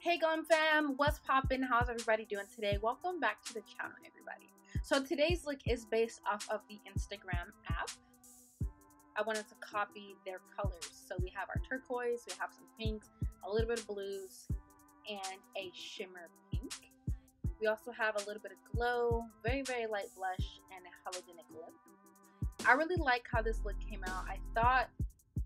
Hey Gonz fam, what's poppin'? How's everybody doing today? Welcome back to the channel, everybody. So today's look is based off of the Instagram app. I wanted to copy their colors. So we have our turquoise, we have some pinks, a little bit of blues, and a shimmer pink. We also have a little bit of glow, very light blush, and a halogenic lip. I really like how this look came out. I thought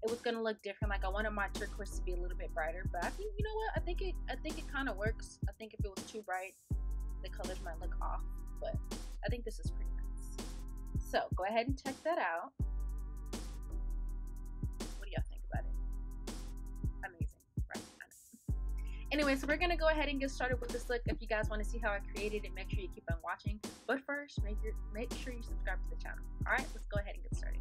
it was gonna look different. Like I wanted my turquoise to be a little bit brighter, but I think, you know what? I think it kind of works. I think if it was too bright, the colors might look off, but I think this is pretty nice. So go ahead and check that out. What do y'all think about it? Amazing, right? I know. Anyway, so we're gonna go ahead and get started with this look. If you guys want to see how I created it, make sure you keep on watching. But first, make sure you subscribe to the channel. All right, let's go ahead and get started.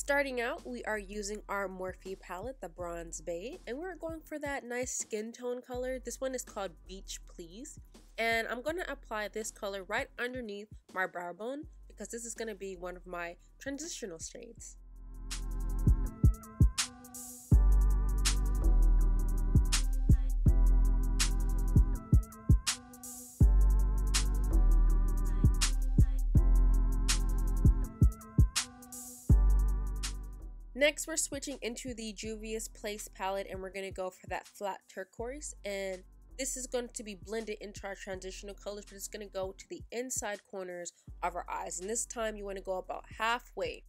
Starting out, we are using our Morphe palette, the Bronze Beige, and we're going for that nice skin tone color. This one is called Beach Please, and I'm going to apply this color right underneath my brow bone because this is going to be one of my transitional shades. Next, we're switching into the Juvia's Place palette, and we're going to go for that flat turquoise, and this is going to be blended into our transitional colors, but it's going to go to the inside corners of our eyes, and this time you want to go about halfway.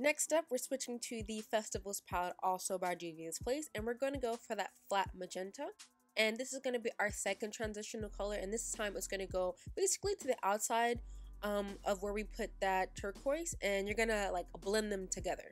Next up, we're switching to the Festivals palette, also by Juvia's Place, and we're going to go for that flat magenta. And this is going to be our second transitional color, and this time it's going to go basically to the outside of where we put that turquoise, and you're going to like blend them together.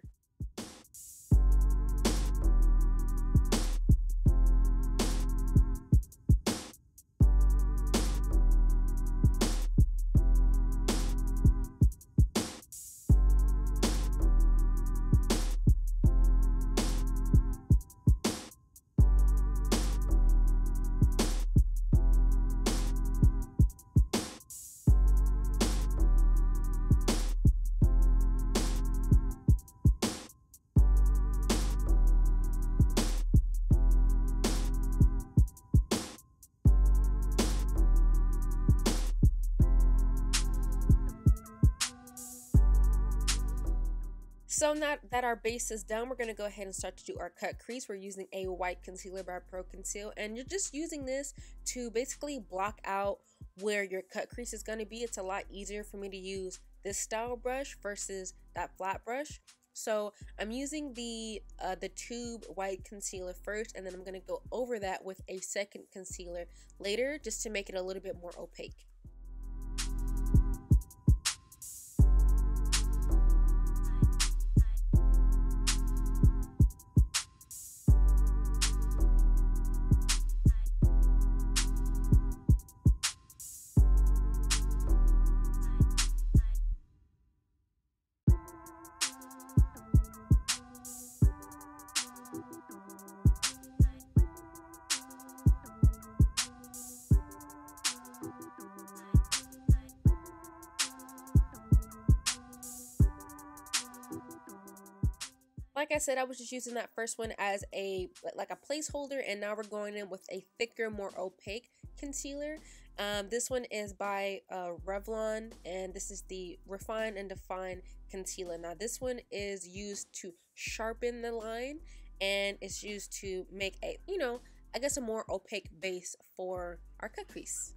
So now that our base is done, we're going to go ahead and start to do our cut crease. We're using a white concealer by Conceal, and you're just using this to basically block out where your cut crease is going to be. It's a lot easier for me to use this style brush versus that flat brush. So I'm using the tube white concealer first, and then I'm going to go over that with a second concealer later just to make it a little bit more opaque. Like I said, I was just using that first one as a placeholder, and now we're going in with a thicker, more opaque concealer. This one is by Revlon, and this is the Refine and Define Concealer. Now this one is used to sharpen the line, and it's used to make a, I guess a more opaque base for our cut crease.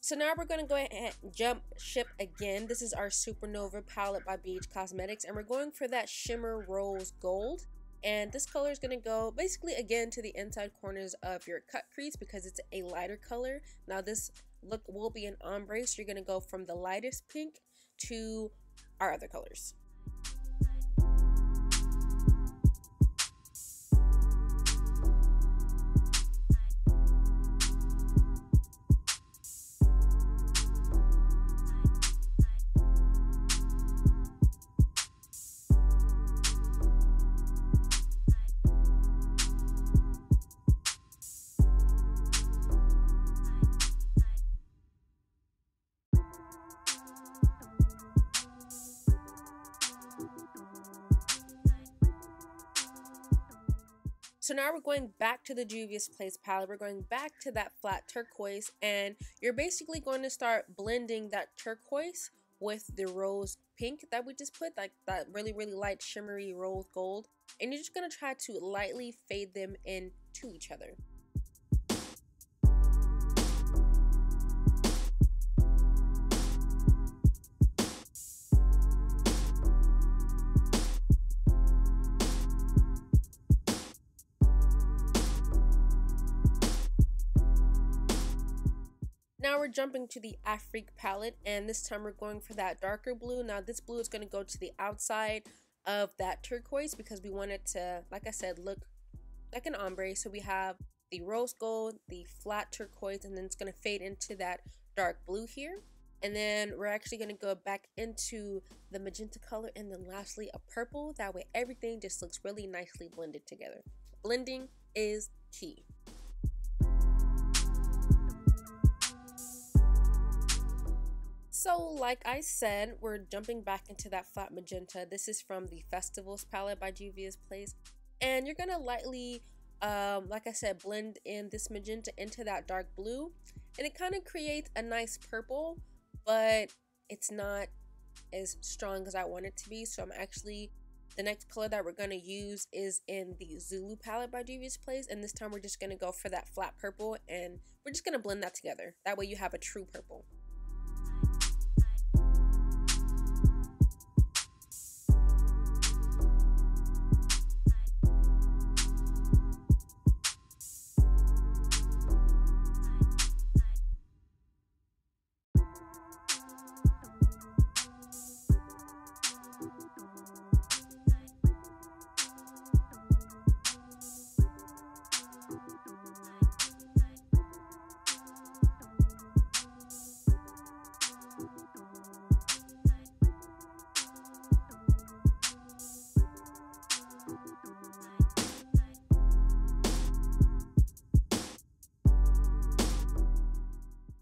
So now we're going to go ahead and jump ship again. This is our Supernova palette by BH Cosmetics, and we're going for that Shimmer Rose Gold. And this color is going to go basically again to the inside corners of your cut crease because it's a lighter color. Now this look will be an ombre, so you're going to go from the lightest pink to our other colors. So now we're going back to the Juvia's Place palette. We're going back to that flat turquoise, and you're basically going to start blending that turquoise with the rose pink that we just put, like that really light shimmery rose gold, and you're just going to try to lightly fade them into each other. Now we're jumping to the Afrique palette, and this time we're going for that darker blue. Now this blue is going to go to the outside of that turquoise because we want it to, like I said, look like an ombre. So we have the rose gold, the flat turquoise, and then it's going to fade into that dark blue here. And then we're actually going to go back into the magenta color, and then lastly a purple. That way everything just looks really nicely blended together. Blending is key. So like I said, we're jumping back into that flat magenta. This is from the Festivals palette by Juvia's Place. And you're going to lightly, like I said, blend in this magenta into that dark blue. And it kind of creates a nice purple, but it's not as strong as I want it to be. So I'm actually, the next color that we're going to use is in the Zulu palette by Juvia's Place. And this time we're just going to go for that flat purple, and we're just going to blend that together. That way you have a true purple.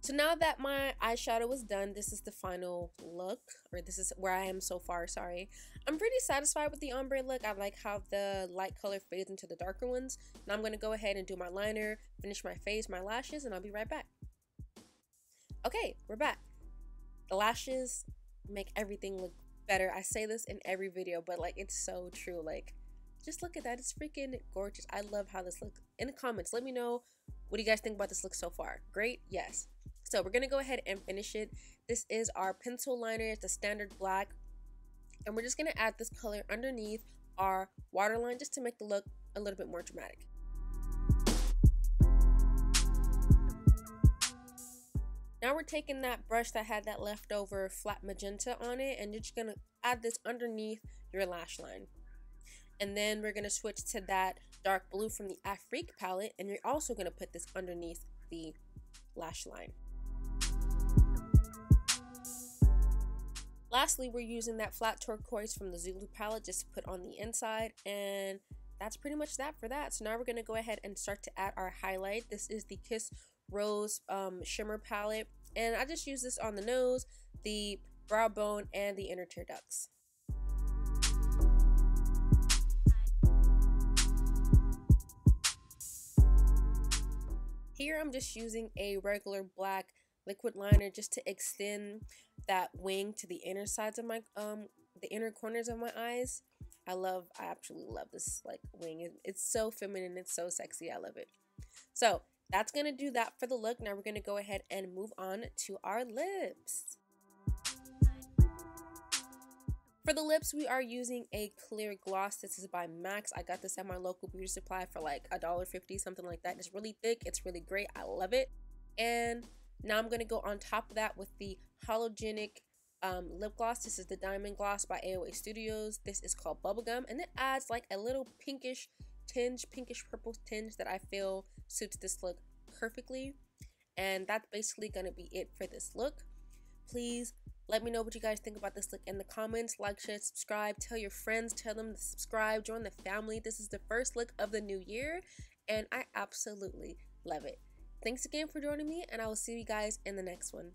So now that my eyeshadow is done, this is the final look, or this is where I am so far, sorry. I'm pretty satisfied with the ombre look. I like how the light color fades into the darker ones. Now I'm going to go ahead and do my liner, finish my face, my lashes, and I'll be right back. Okay, we're back. The lashes make everything look better. I say this in every video, but like it's so true. Like, just look at that. It's freaking gorgeous. I love how this looks. In the comments, let me know, what do you guys think about this look so far? Great? Yes. So we're going to go ahead and finish it. This is our pencil liner. It's a standard black. And we're just going to add this color underneath our waterline just to make the look a little bit more dramatic. Now we're taking that brush that had that leftover flat magenta on it, and you're just going to add this underneath your lash line. And then we're going to switch to that dark blue from the Afrique palette, and you're also going to put this underneath the lash line. Lastly, we're using that flat turquoise from the Zulu palette just to put on the inside, and that's pretty much that for that. So now we're going to go ahead and start to add our highlight. This is the Kiss Rose Shimmer palette, and I just use this on the nose, the brow bone, and the inner tear ducts. Here I'm just using a regular black liquid liner just to extend that wing to the inner sides of my the inner corners of my eyes. I absolutely love this like wing. It's so feminine, it's so sexy. I love it. So that's going to do that for the look. Now we're going to go ahead and move on to our lips. For the lips, we are using a clear gloss. This is by M.A.C. I got this at my local beauty supply for like $1.50, something like that. It's really thick. It's really great. I love it. And now I'm going to go on top of that with the Halogenic lip gloss. This is the Diamond Gloss by AOA Studios. This is called Bubblegum, and it adds like a little pinkish tinge, pinkish purple tinge that I feel suits this look perfectly. And that's basically going to be it for this look. Please let me know what you guys think about this look in the comments. Like, share, subscribe, tell your friends, tell them to subscribe, join the family. This is the first look of the new year, and I absolutely love it. Thanks again for joining me, and I will see you guys in the next one.